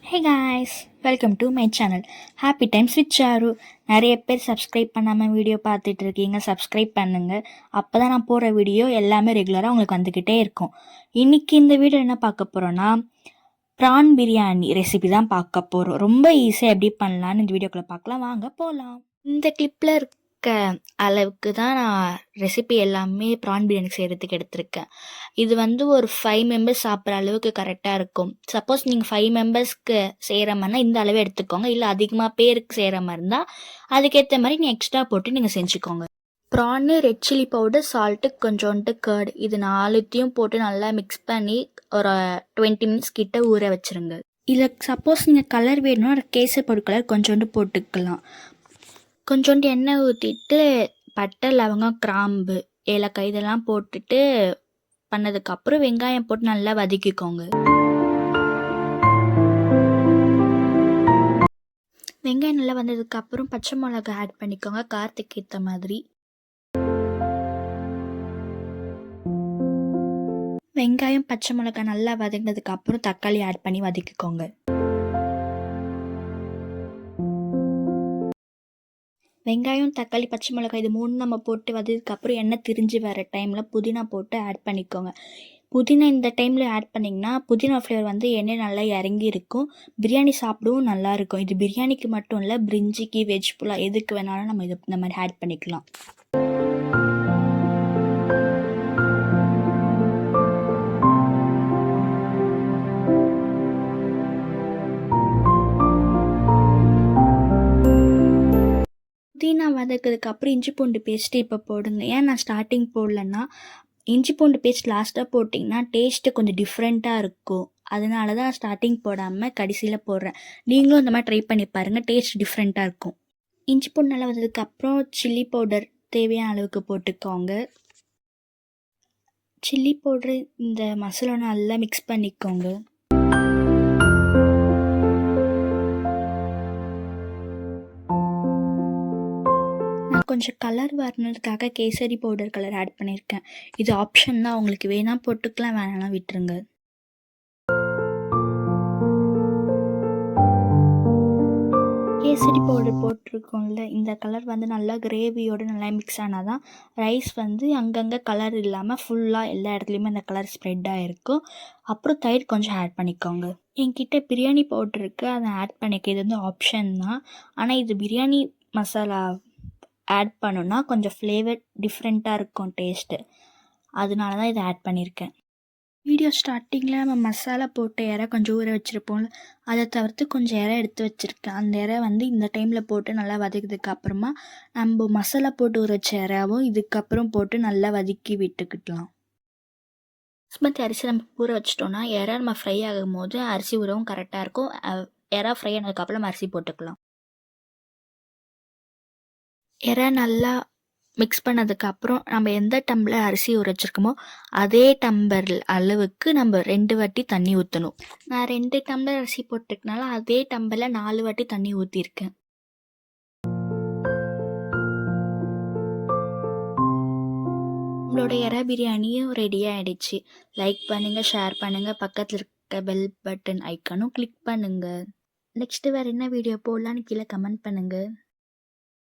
Hey guys, welcome to my channel happy times with Charu. நிறைய பேர் subscribe பண்ணாமல் video பார்த்துட்டு இருக்கீங்க. சப்ஸ்கிரைப் பண்ணுங்கள். அப்போ தான் நான் போடுற வீடியோ எல்லாமே ரெகுலராக உங்களுக்கு வந்துக்கிட்டே இருக்கும். இன்றைக்கி இந்த வீடியோ என்ன பார்க்க போகிறோன்னா, ப்ரான் பிரியாணி ரெசிபி தான் பார்க்க போகிறோம். ரொம்ப ஈஸியாக எப்படி பண்ணலான்னு இந்த வீடியோக்குள்ளே பார்க்கலாம். வாங்க போகலாம். இந்த கிளிப்பில் இருக்க அளவுக்கு தான் நான் ரெசிபி எல்லாமே ப்ரான் பிரியாணி செய்கிறதுக்கு எடுத்திருக்கேன். இது வந்து ஒரு 5 மெம்பர்ஸ் சாப்பிட்ற அளவுக்கு கரெக்டாக இருக்கும். சப்போஸ் நீங்கள் 5 மெம்பர்ஸ்க்கு செய்கிற மாதிரினா இந்த அளவு எடுத்துக்கோங்க. இல்லை அதிகமாக பேருக்கு செய்கிற மாதிரி இருந்தால் அதுக்கேற்ற மாதிரி நீங்கள் எக்ஸ்ட்ரா போட்டு நீங்கள் செஞ்சுக்கோங்க. ப்ரான்னு, ரெட் சில்லி பவுடர், சால்ட்டு, கொஞ்சோண்டு கர்டு, இது 4த்தையும் போட்டு நல்லா மிக்ஸ் பண்ணி ஒரு 20 மினிட்ஸ் கிட்ட ஊற வச்சுருங்க. இதில் சப்போஸ் நீங்கள் கலர் வேணும்னா கேசரி பவுடர் கலர் கொஞ்சோண்டு போட்டுக்கலாம். கொஞ்சோண்டு எண்ணெய் ஊற்றிட்டு பட்டை, லவங்கம், கிராம்பு, ஏலக்காய் இதெல்லாம் போட்டுட்டு பண்ணதுக்கப்புறம் வெங்காயம் போட்டு நல்லா வதக்கிக்கோங்க. வெங்காயம் நல்லா வந்ததுக்கப்புறம் பச்சை மிளகா ஆட் பண்ணிக்கோங்க, காரத்துக்கு ஏற்ற மாதிரி. வெங்காயம் பச்சை மிளகா நல்லா வதங்கினதுக்கப்புறம் தக்காளி ஆட் பண்ணி வதக்கிக்கோங்க. வெங்காயம், தக்காளி, பச்சை மிளகாய் இது 3 நம்ம போட்டு வததுக்கப்புறம் எண்ணெய் திரிஞ்சு வர டைமில் புதினா போட்டு ஆட் பண்ணிக்கோங்க. புதினா இந்த டைமில் ஆட் பண்ணிங்கன்னா புதினா ஃப்ளேவர் வந்து எண்ணெய் நல்லா இறங்கி இருக்கும். பிரியாணி சாப்பிடவும் நல்லாயிருக்கும். இது பிரியாணிக்கு மட்டும் இல்லை, பிரிஞ்சிக்கு, வெஜ் புலாவ் எதுக்கு வேணாலும் நம்ம இது இந்த மாதிரி ஆட் பண்ணிக்கலாம். புதினா வதக்கிறதுக்கப்புறம் இஞ்சி பூண்டு பேஸ்ட்டு இப்போ போடுங்க. ஏன் நான் ஸ்டார்டிங் போடலன்னா, இஞ்சி பூண்டு பேஸ்ட் லாஸ்ட்டாக போட்டிங்கன்னா டேஸ்ட்டு கொஞ்சம் டிஃப்ரெண்ட்டாக இருக்கும். அதனால தான் ஸ்டார்டிங் போடாமல் கடைசியில் போடுறேன். நீங்களும் இந்த மாதிரி ட்ரை பண்ணி பாருங்கள், டேஸ்ட் டிஃப்ரெண்ட்டாக இருக்கும். இஞ்சி பூண்டு நல்லா வந்ததுக்கப்புறம் சில்லி பவுடர் தேவையான அளவுக்கு போட்டுக்கோங்க. சில்லி பவுட்ரு இந்த மசாலா நல்லா மிக்ஸ் பண்ணிக்கோங்க. கொஞ்சம் கலர் வரணுறதுக்காக கேசரி பவுடர் கலர் ஆட் பண்ணியிருக்கேன். இது ஆப்ஷன் தான், உங்களுக்கு வேணால் போட்டுக்கலாம், வேணாலும் விட்டுருங்க. கேசரி பவுடர் போட்டிருக்கோம்ல, இந்த கலர் வந்து நல்லா கிரேவியோடு நல்லா மிக்ஸ் ஆனால் தான் ரைஸ் வந்து அங்கங்கே கலர் இல்லாமல் ஃபுல்லாக எல்லா இடத்துலையுமே அந்த கலர் ஸ்ப்ரெட் ஆகிருக்கும். அப்புறம் தயிர் கொஞ்சம் ஆட் பண்ணிக்கோங்க. என்கிட்ட பிரியாணி பவுடர் இருக்குது, அதை ஆட் பண்ணிக்க. இது வந்து ஆப்ஷன் தான். ஆனால் இது பிரியாணி மசாலா ஆட் பண்ணோன்னா கொஞ்சம் ஃப்ளேவர் டிஃப்ரெண்ட்டாக இருக்கும் டேஸ்ட்டு. அதனால தான் இதை ஆட் பண்ணியிருக்கேன். வீடியோ ஸ்டார்டிங்கில் நம்ம மசாலா போட்ட இறை கொஞ்சம் ஊற வச்சுருப்போம்ல, அதை தவிர்த்து கொஞ்சம் இறை எடுத்து வச்சுருக்கேன். அந்த இறை வந்து இந்த டைமில் போட்டு நல்லா வதக்கினதுக்கு அப்புறமா நம்ம மசாலா போட்டு ஊற வச்ச இறாவும் இதுக்கப்புறம் போட்டு நல்லா வதக்கி விட்டுக்கிட்டலாம். பாஸ்மதி அரிசி நம்ம ஊற வச்சிட்டோன்னா இறை நம்ம ஃப்ரை ஆகும் போது அரிசி ஊறவும் கரெக்டாக இருக்கும். இறை ஃப்ரை ஆனதுக்கப்புறம் நம்ம அரிசி போட்டுக்கலாம். இறை நல்லா மிக்ஸ் பண்ணதுக்கப்புறம் நம்ம எந்த டம்ளர் அரிசி ஊற வச்சுருக்கோமோ அதே டம்ளர் அளவுக்கு நம்ம 2 வாட்டி தண்ணி ஊற்றணும். நான் 2 டம்ளர் அரிசி போட்டிருக்கனால அதே டம்ளரில் 4 வாட்டி தண்ணி ஊற்றிருக்கேன். நம்மளோட இறை பிரியாணியும் ரெடி ஆகிடுச்சு. லைக் பண்ணுங்கள், ஷேர் பண்ணுங்கள், பக்கத்தில் இருக்க பெல் பட்டன் ஐக்கானும் கிளிக் பண்ணுங்கள். நெக்ஸ்ட்டு வேறு என்ன வீடியோ போடலான்னு கீழே கமெண்ட் பண்ணுங்கள்.